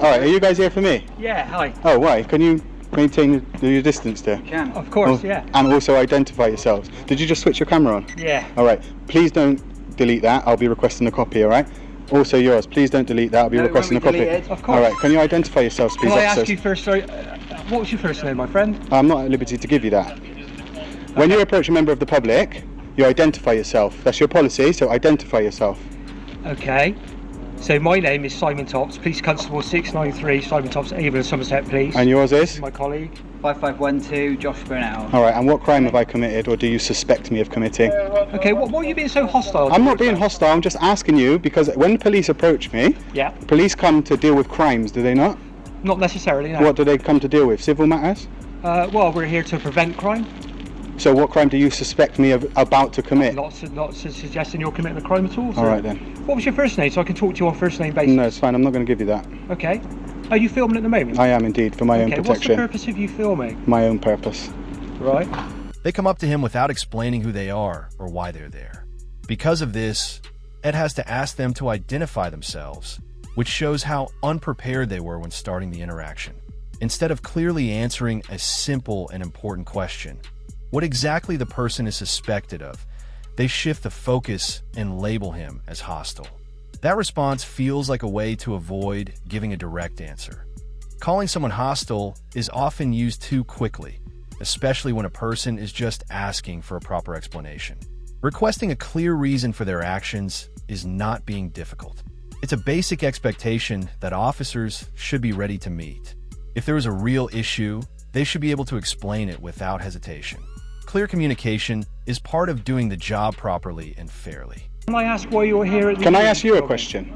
Alright, are you guys here for me? Yeah, hi. Oh, why? Can you maintain your distance there? Can. Of course, yeah. And also identify yourselves. Did you just switch your camera on? Yeah. Alright, please don't delete that. I'll be requesting a copy, alright? Also yours, please don't delete that. I'll be requesting a copy. Of course. Alright, can you identify yourselves, please, Can I officers? ask you first, sorry, what was your first name, my friend? I'm not at liberty to give you that. When you approach a member of the public, you identify yourself. That's your policy, so identify yourself. Okay. So my name is Simon Tops, Police Constable 693, Simon Tops, Avon, Somerset Police. And yours is? My colleague. 5512, Josh Burnell. Alright, and what crime have I committed, or do you suspect me of committing? Okay, what are you being so hostile? I'm not being hostile, I'm just asking you, because when police approach me, Yeah. police come to deal with crimes, do they not? Not necessarily, no. What do they come to deal with? Civil matters? Well, we're here to prevent crime. So what crime do you suspect me of about to commit? Not suggesting you're committing a crime at all. So. Alright then. What was your first name, so I can talk to you on first name basis? No, it's fine, I'm not going to give you that. Okay. Are you filming at the moment? I am indeed, for my own Okay, protection. what's the purpose of you filming? My own purpose. Right. They come up to him without explaining who they are or why they're there. Because of this, Ed has to ask them to identify themselves, which shows how unprepared they were when starting the interaction. Instead of clearly answering a simple and important question, what exactly the person is suspected of, they shift the focus and label him as hostile. That response feels like a way to avoid giving a direct answer. Calling someone hostile is often used too quickly, especially when a person is just asking for a proper explanation. Requesting a clear reason for their actions is not being difficult. It's a basic expectation that officers should be ready to meet. If there is a real issue, they should be able to explain it without hesitation. Clear communication is part of doing the job properly and fairly. Can I ask why you're here at the Can I moment? ask you a question?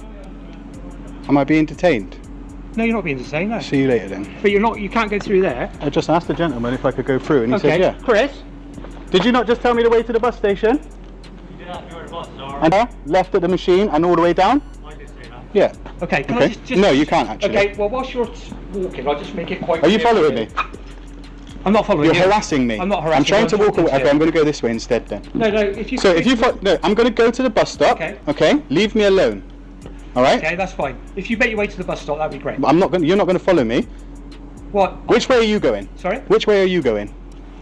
Am I being detained? No, you're not being detained, no. See you later then. But you can't go through there. I just asked the gentleman if I could go through and he said yeah. Chris? Did you not just tell me the way to the bus station? You did ask me where the bus is, alright. And left at the machine and all the way down? I did say that. Yeah. Okay, can Okay. I just... No, you can't actually. Okay, well, whilst you're walking, I'll just make it quite Are you clear following for me? I'm not following You're you. harassing me. I'm not harassing I'm trying you, to I'm walk talking away. to Okay, you. I'm going to go this way instead then. No, if you... So if you no, I'm going to go to the bus stop. Okay. Okay. Leave me alone. All right. Okay, that's fine. If you make your way to the bus stop, that'd be great. I'm not going. You're not going to follow me. What? Which way are you going? Sorry? Which way are you going?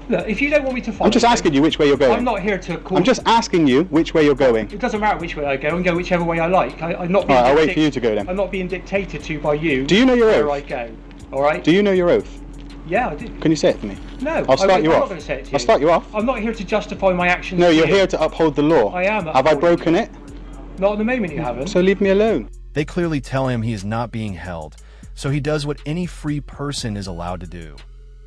Look, if you don't want me to follow... I'm just asking you which way you're going. I'm not here to call... I'm just asking you which way you're going. It doesn't matter which way I go, and go whichever way I like. I'm not being... All right, I'll wait for you to go then. I'm not being dictated to by you. Do you know your where oath? I go. All right? Do you know your oath? Yeah, I do. Can you say it to me? No, I'll start you I'm off. not going to say it to you. I'll start you off. I'm not here to justify my actions. No, to you're you. here to uphold the law. I am Have I upholding broken it? Not at the moment, you haven't. So leave me alone. They clearly tell him he is not being held, so he does what any free person is allowed to do.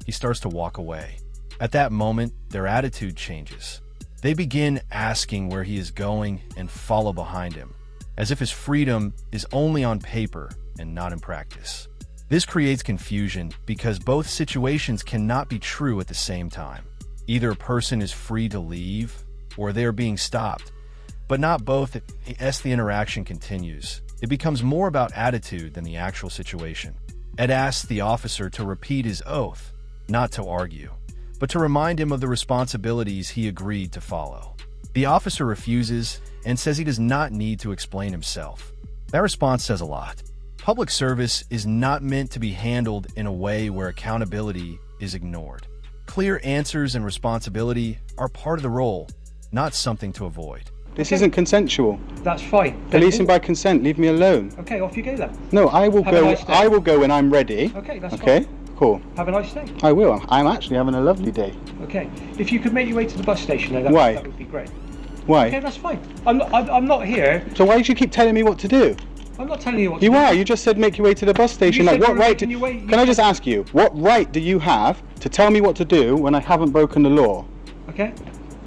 He starts to walk away. At that moment, their attitude changes. They begin asking where he is going and follow behind him, as if his freedom is only on paper and not in practice. This creates confusion because both situations cannot be true at the same time. Either a person is free to leave or they are being stopped, but not both. As the interaction continues, it becomes more about attitude than the actual situation. Ed asks the officer to repeat his oath, not to argue, but to remind him of the responsibilities he agreed to follow. The officer refuses and says he does not need to explain himself. That response says a lot. Public service is not meant to be handled in a way where accountability is ignored. Clear answers and responsibility are part of the role, not something to avoid. This isn't consensual. That's fine. Policing by consent. Leave me alone. Okay, off you go then. No, I will Have a go. nice day. I will go when I'm ready. Okay, that's Okay. fine. Cool. Have a nice day. I will. I'm actually having a lovely day. Okay. If you could make your way to the bus station, though, Why? that would be great. Why? Okay, that's fine. I'm not here. So why did you keep telling me what to do? I'm not telling you what to You do. are. You just said make your way to the bus station. You Like said what you were right? making your way- Can I just ask you, what right do you have to tell me what to do when I haven't broken the law? Okay.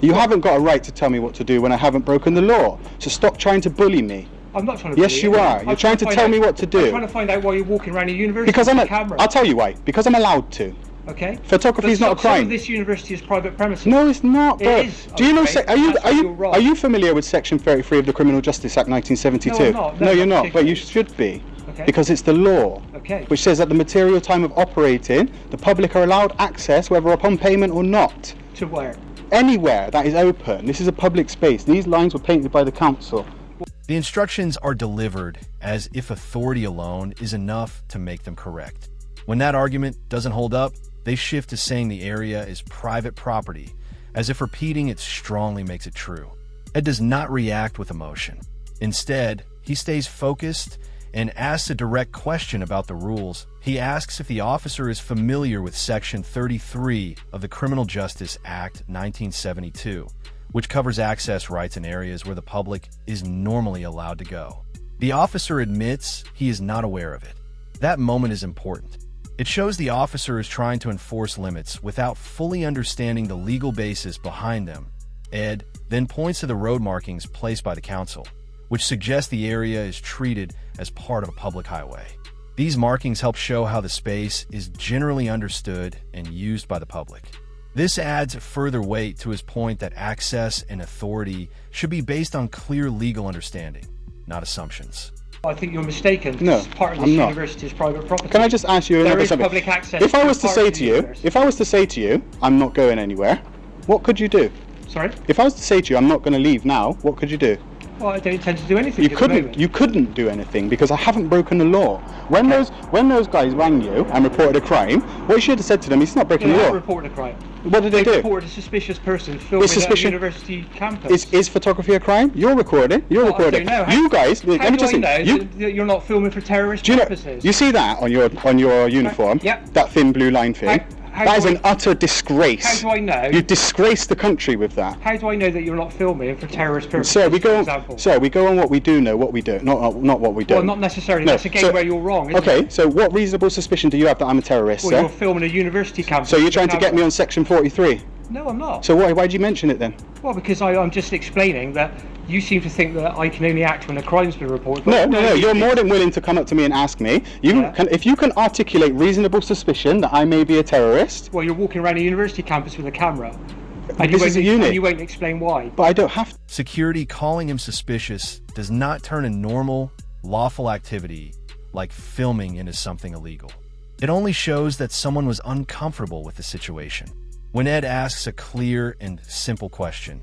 You haven't got a right to tell me what to do when I haven't broken the law. So stop trying to bully me. I'm not trying to. Yes, bully you are. You're trying to find tell out- me what to do. I'm trying to find out why you're walking around a university Because with I'm a camera. I'll tell you why. Because I'm allowed to. Okay. Photography is But not a some crime. of this university is private premises. No, it's not, bro. It is. Do you know? Okay, Are you that's why you're wrong. familiar with Section 33 of the Criminal Justice Act 1972? No, I'm not. No, you're not not. But you particularly. should be. Okay. Because it's the law. Okay. Which says at the material time of operating, the public are allowed access, whether upon payment or not. To where? Anywhere that is open. This is a public space. These lines were painted by the council. The instructions are delivered as if authority alone is enough to make them correct. When that argument doesn't hold up, they shift to saying the area is private property, as if repeating it strongly makes it true. Ed does not react with emotion. Instead, he stays focused and asks a direct question about the rules. He asks if the officer is familiar with Section 33 of the Criminal Justice Act 1972, which covers access rights in areas where the public is normally allowed to go. The officer admits he is not aware of it. That moment is important. It shows the officer is trying to enforce limits without fully understanding the legal basis behind them. Ed then points to the road markings placed by the council, which suggest the area is treated as part of a public highway. These markings help show how the space is generally understood and used by the public. This adds further weight to his point that access and authority should be based on clear legal understanding, not assumptions. I think you're mistaken. No, Part of this I'm not. university is private property. Can I just ask you There another is something? public access If I to was to part say of to the you, universe. if I was to say to you, I'm not going anywhere, what could you do? Sorry? If I was to say to you, I'm not going to leave now, what could you do? Well, I don't intend to do anything You at the couldn't. moment. You couldn't do anything because I haven't broken the law. When those guys rang you and reported a crime, what you should have said to them is not breaking They the have law. reported a crime. What did they do? Reported a suspicious person filming at a suspicion- university campus. Is photography a crime? You're recording. You're Well, I recording. don't know. You guys. How Let me do just I know you. that you're not filming for terrorist Do you know? purposes? You see that on your uniform? Yep. That thin blue line thing. How That is do an utter disgrace. How do I know? You disgrace the country with that. How do I know that you're not filming for terrorist purposes? So we go for on. example? So we go on what we do know, what we do, not what we don't. Well, not necessarily. No, That's again so- where you're wrong. Isn't Okay, It? so what reasonable suspicion do you have that I'm a terrorist, Well, sir? you're filming a university campus. So you're with a trying to get me camera. on Section 43. No, I'm not. So why'd you mention it then? Well, because I'm just explaining that you seem to think that I can only act when a crime's been reported. but No. You're more than willing to come up to me and ask me. Yeah. If you can articulate reasonable suspicion that I may be a terrorist, Well, you're walking around a university campus with a camera. And This is a unit. And you won't explain why. but I don't have to. Security calling him suspicious does not turn a normal, lawful activity like filming into something illegal. It only shows that someone was uncomfortable with the situation. When Ed asks a clear and simple question,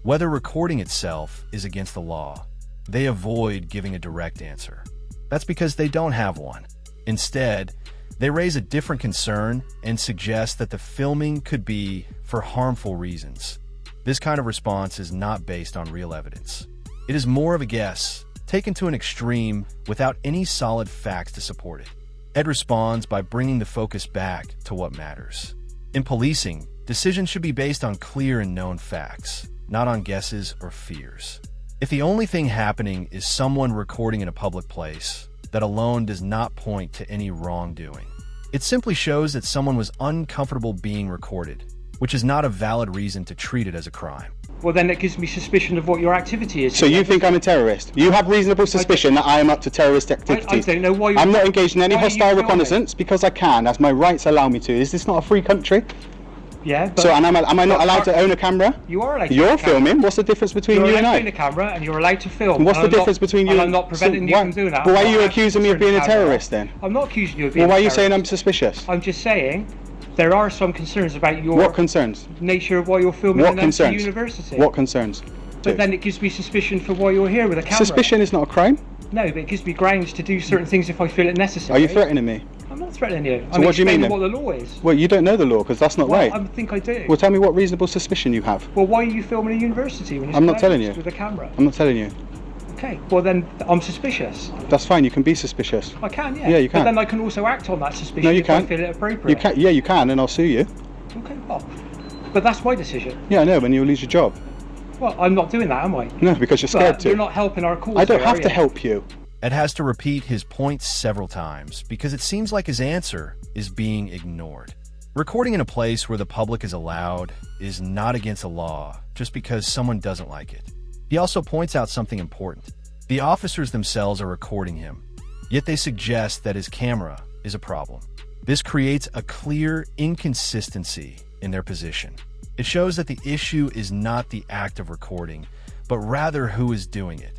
whether recording itself is against the law, they avoid giving a direct answer. That's because they don't have one. Instead, they raise a different concern and suggest that the filming could be for harmful reasons. This kind of response is not based on real evidence. It is more of a guess, taken to an extreme without any solid facts to support it. Ed responds by bringing the focus back to what matters. In policing, decisions should be based on clear and known facts, not on guesses or fears. If the only thing happening is someone recording in a public place, that alone does not point to any wrongdoing. It simply shows that someone was uncomfortable being recorded, which is not a valid reason to treat it as a crime. Well, then it gives me suspicion of what your activity is. So you think I'm a terrorist? You have reasonable suspicion that I am up to terrorist activities. I don't know why you're... I'm not engaged in any why are you hostile filming? reconnaissance because I can, as my rights allow me to. Is this not a free country? Yeah, but... So am I not allowed to own a camera? You are allowed to You're own a camera. filming. What's the difference between You're you allowed and to own a I? camera and you're allowed to film. What's and the I'm difference not, between you and and... I'm not preventing you why- from doing that. But why I'm are you not accusing me of asking being a to turn the camera terrorist off. then? I'm not accusing you of being Well, why a are you saying I'm terrorist. suspicious? I'm just saying there are some concerns about your What concerns? nature of why you're filming What in empty concerns? university. What concerns? But then it gives me suspicion for why you're here with a camera. Suspicion is not a crime. No, but it gives me grounds to do certain things if I feel it necessary. Are you threatening me? I'm not threatening you. So what do you mean then? what the law is. Well, you don't know the law because that's not Well, right. I think I do. Well, tell me what reasonable suspicion you have. Well, why are you filming a university when you're I'm not telling you. with a camera? I'm not telling you. Okay, well then I'm suspicious. That's fine. You can be suspicious. I can, yeah. Yeah, you can. But then I can also act on that suspicion No, you if can't. I feel it appropriate. You can. Yeah, you can, and I'll sue you. Okay, well, but that's my decision. Yeah, I know. And you'll lose your job. Well, I'm not doing that, am I? No, because you're scared But to. you're not helping our cause. I don't here, have are to you? help you. Ed has to repeat his points several times because it seems like his answer is being ignored. Recording in a place where the public is allowed is not against the law just because someone doesn't like it. He also points out something important. The officers themselves are recording him, yet they suggest that his camera is a problem. This creates a clear inconsistency in their position. It shows that the issue is not the act of recording, but rather who is doing it.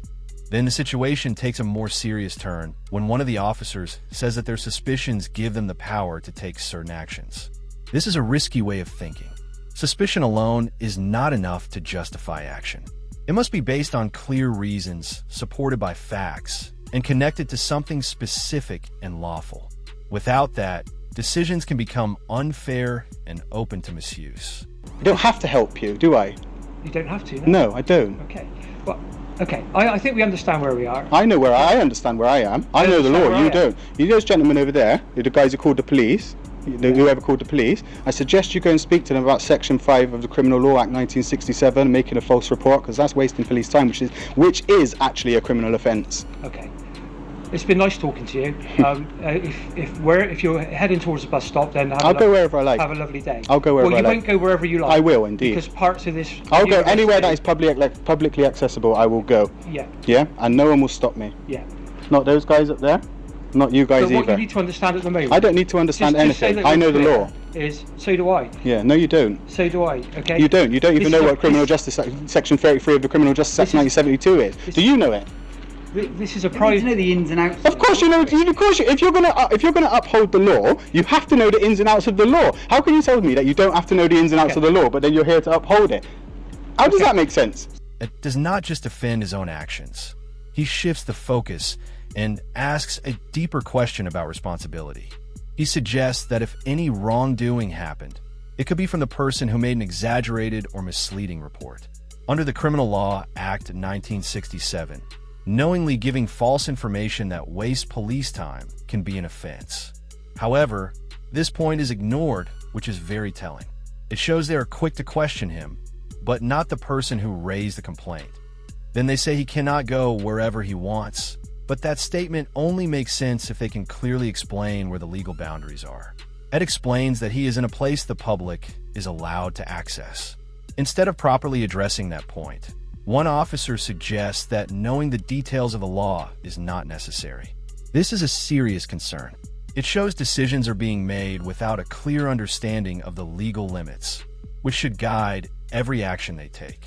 Then the situation takes a more serious turn when one of the officers says that their suspicions give them the power to take certain actions. This is a risky way of thinking. Suspicion alone is not enough to justify action. It must be based on clear reasons, supported by facts, and connected to something specific and lawful. Without that, decisions can become unfair and open to misuse. I don't have to help you, do I? You don't have to. No, I don't. Okay. Well, okay. I think we understand where we are. I know where I understand where I am. I know the law, you don't. You those gentlemen over there, the guys who called the police, whoever called the police, I suggest you go and speak to them about Section 5 of the Criminal Law Act 1967, making a false report, because that's wasting police time, which is actually a criminal offence. Okay. It's been nice talking to you. If you're heading towards the bus stop, then I'll go wherever I like. Have a lovely day. I'll go wherever I like. Well, you won't go wherever you like. I will, indeed. Because parts of this... I'll go anywhere that is publicly accessible, I will go. Yeah. Yeah? And no one will stop me. Yeah. Not those guys up there, not you guys But what either. you need to understand at the moment... I don't need to understand anything. I know the law. Is, so do I. Yeah, no you don't. So do I, okay? You don't even know what Criminal Justice Section 33 of the Criminal Justice Act 1972 is. Do you know it? This is a You need private... to know the ins and outs. Of course you know. Of course, if you're gonna uphold the law, you have to know the ins and outs of the law. How can you tell me that you don't have to know the ins and outs of the law, but then you're here to uphold it? How does that make sense? Ed does not just defend his own actions. He shifts the focus and asks a deeper question about responsibility. He suggests that if any wrongdoing happened, it could be from the person who made an exaggerated or misleading report. Under the Criminal Law Act 1967, knowingly giving false information that wastes police time can be an offense. However, this point is ignored, which is very telling. It shows they are quick to question him, but not the person who raised the complaint. Then they say he cannot go wherever he wants, but that statement only makes sense if they can clearly explain where the legal boundaries are. Ed explains that he is in a place the public is allowed to access. Instead of properly addressing that point, one officer suggests that knowing the details of the law is not necessary. This is a serious concern. It shows decisions are being made without a clear understanding of the legal limits, which should guide every action they take.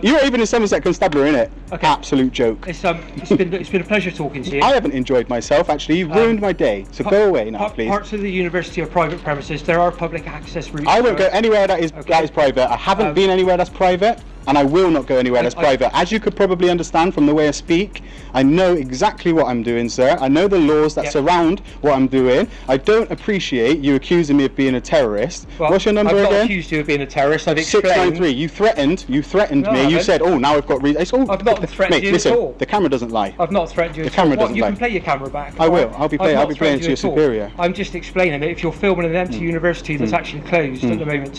You're even in Somerset Constabulary, innit? Okay. Absolute joke. It's been a pleasure talking to you. I haven't enjoyed myself, actually. You've ruined my day. So go away now, please. Parts of the university are private premises. There are public access routes. I won't go anywhere that is private. I haven't been anywhere that's private, and I will not go anywhere that's private. As you could probably understand from the way I speak, I know exactly what I'm doing, sir. I know the laws that surround what I'm doing. I don't appreciate you accusing me of being a terrorist. Well, what's your number again? I've not accused you of being a terrorist. I've explained. 693. You threatened me. You said, "Oh, now I've got reason." I've not threatened you listen, at all. The camera doesn't lie. I've not threatened you. The camera doesn't lie. You can play your camera back. I will. I'll be playing to your superior. I'm just explaining that if you're filming an empty university that's actually closed at the moment,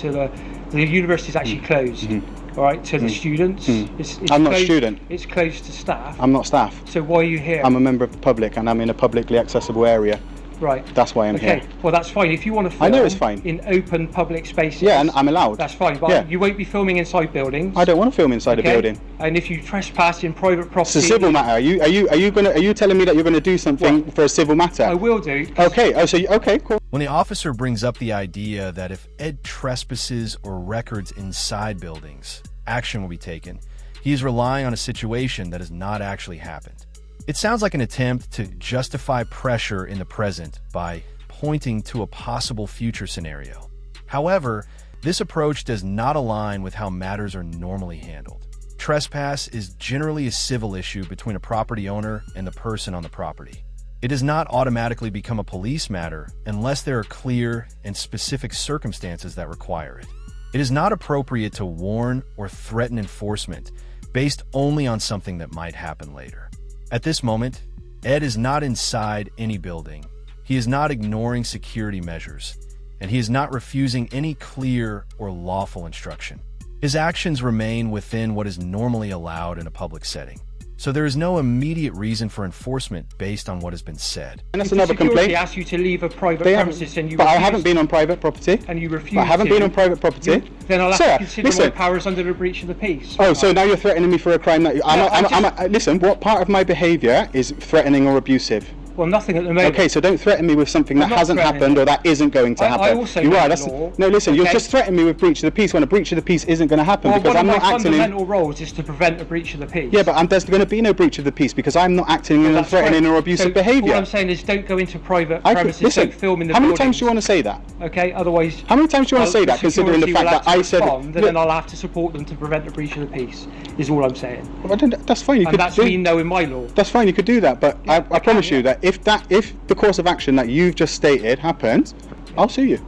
the university's actually closed. All right, to the students. It's I'm not closed, a student. It's closed to staff. I'm not staff. So why are you here? I'm a member of the public, and I'm in a publicly accessible area. Right. That's why I'm here. Well, that's fine. If you want to film I know it's fine. in open public spaces. Yeah, and I'm allowed. That's fine, but you won't be filming inside buildings. I don't want to film inside a building. And if you trespass in private property, it's a civil matter. Are you telling me that you're going to do something for a civil matter? I will do. Okay. Okay, cool. When the officer brings up the idea that if Ed trespasses or records inside buildings, action will be taken, he is relying on a situation that has not actually happened. It sounds like an attempt to justify pressure in the present by pointing to a possible future scenario. However, this approach does not align with how matters are normally handled. Trespass is generally a civil issue between a property owner and the person on the property. It does not automatically become a police matter unless there are clear and specific circumstances that require it. It is not appropriate to warn or threaten enforcement based only on something that might happen later. At this moment, Ed is not inside any building. He is not ignoring security measures, and he is not refusing any clear or lawful instruction. His actions remain within what is normally allowed in a public setting. So there is no immediate reason for enforcement based on what has been said. And that's another complaint. They asked you to leave a private premises and you But I haven't been on private property. And you refused. But I haven't been on private property. Then I'll have Sir, to consider my powers under the breach of the peace. Oh, so now you're threatening me for a crime that listen, what part of my behaviour is threatening or abusive? Well, nothing at the moment. Okay, so don't threaten me with something that I'm not hasn't threatening happened you. or that isn't going to I happen. also You know are. the That's law, no. Listen, you're okay? just threatening me with breach of the peace when a breach of the peace isn't going to happen Well, because one I'm of not my acting in. fundamental roles is to prevent a breach of the peace. Yeah, but there's going to be no breach of the peace because I'm not acting in That's threatening right. or abusive So behaviour. All I'm saying is don't go into private premises, Listen, don't film in the how many buildings. times do you want to say that? Okay, otherwise. How many times do you want to say that, considering the fact that I said? And then I'll have to support them to prevent a breach of the peace. Is all I'm saying. Well, that's fine. You And could that's do. me knowing my law. That's fine. You could do that, but Yeah, I promise you yeah. that if the course of action that you've just stated happens, I'll sue you,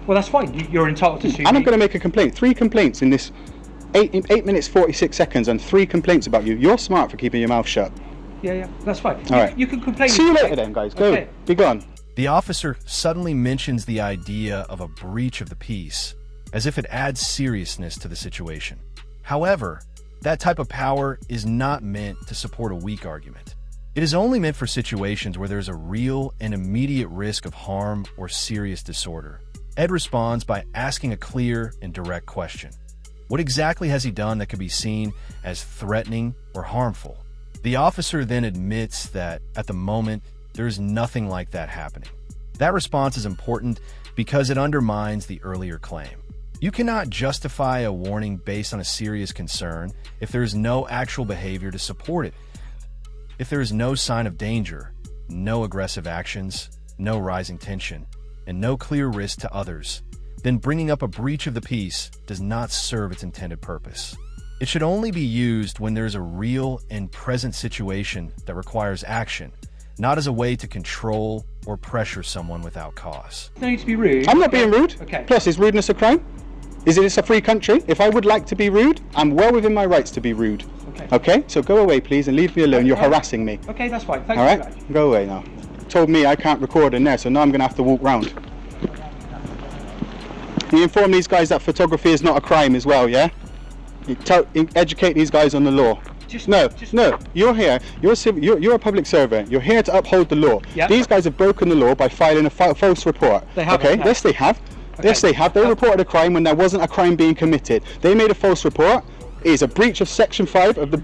Well, that's fine. You're entitled to sue and I'm me. going to make a complaint. 3 complaints in this 8 minutes 46 seconds, and 3 complaints about you. You're smart for keeping your mouth shut. Yeah, that's fine. All right. You can complain. See you if later, like. then, guys. Go. Okay. Be gone. The officer suddenly mentions the idea of a breach of the peace, as if it adds seriousness to the situation. However, that type of power is not meant to support a weak argument. It is only meant for situations where there's a real and immediate risk of harm or serious disorder. Ed responds by asking a clear and direct question. What exactly has he done that could be seen as threatening or harmful? The officer then admits that, at the moment, there is nothing like that happening. That response is important because it undermines the earlier claim. You cannot justify a warning based on a serious concern if there is no actual behavior to support it. If there is no sign of danger, no aggressive actions, no rising tension, and no clear risk to others, then bringing up a breach of the peace does not serve its intended purpose. It should only be used when there is a real and present situation that requires action, not as a way to control or pressure someone without cause. No need to be rude. I'm not being rude. Okay. Plus, is rudeness a crime? Is it a free country? If I would like to be rude, I'm well within my rights to be rude. Okay. Okay? So go away, please, and leave me alone. You're harassing me. Okay, that's fine. Thanks All very right? much. Go away now. Told me I can't record in there, so now I'm going to have to walk round. You inform these guys that photography is not a crime as well, yeah? You educate these guys on the law. No. You're here. You're a public servant. You're here to uphold the law. Yep. These guys have broken the law by filing a false report. They haven't, Okay? no. Yes, they have. Okay. Yes, they have. They reported a crime when there wasn't a crime being committed. They made a false report. It is a breach of Section 5 of the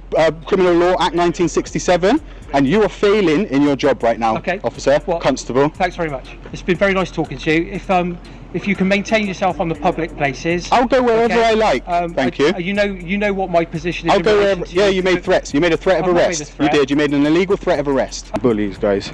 Criminal Law Act 1967, and you are failing in your job right now, Okay. officer, Well, constable. Thanks very much. It's been very nice talking to you. If you can maintain yourself on the public places, I'll go wherever okay, I like. Thank you. You know what my position is. I'll in go relation wherever. to Yeah, you made threats. You made a threat of I've not made a arrest. You threat. did. You made an illegal threat of arrest. Bullies, guys.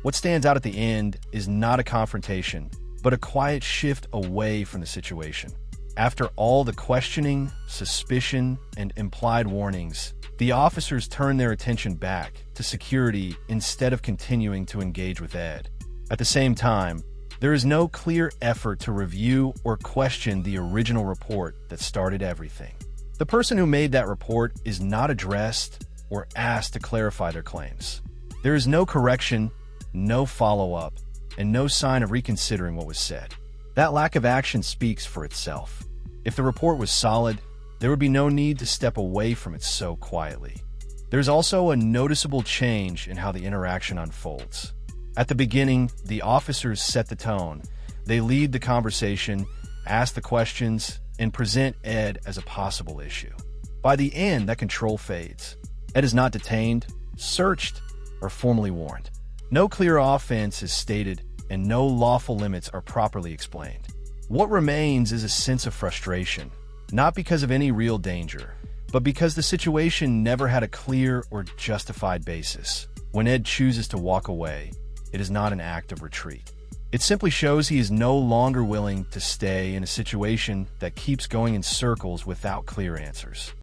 What stands out at the end is not a confrontation, but a quiet shift away from the situation. After all the questioning, suspicion, and implied warnings, the officers turn their attention back to security instead of continuing to engage with Ed. At the same time, there is no clear effort to review or question the original report that started everything. The person who made that report is not addressed or asked to clarify their claims. There is no correction, no follow-up, and no sign of reconsidering what was said. That lack of action speaks for itself. If the report was solid, there would be no need to step away from it so quietly. There's also a noticeable change in how the interaction unfolds. At the beginning, the officers set the tone. They lead the conversation, ask the questions, and present Ed as a possible issue. By the end, that control fades. Ed is not detained, searched, or formally warned. No clear offense is stated, and no lawful limits are properly explained. What remains is a sense of frustration, not because of any real danger, but because the situation never had a clear or justified basis. When Ed chooses to walk away, it is not an act of retreat. It simply shows he is no longer willing to stay in a situation that keeps going in circles without clear answers.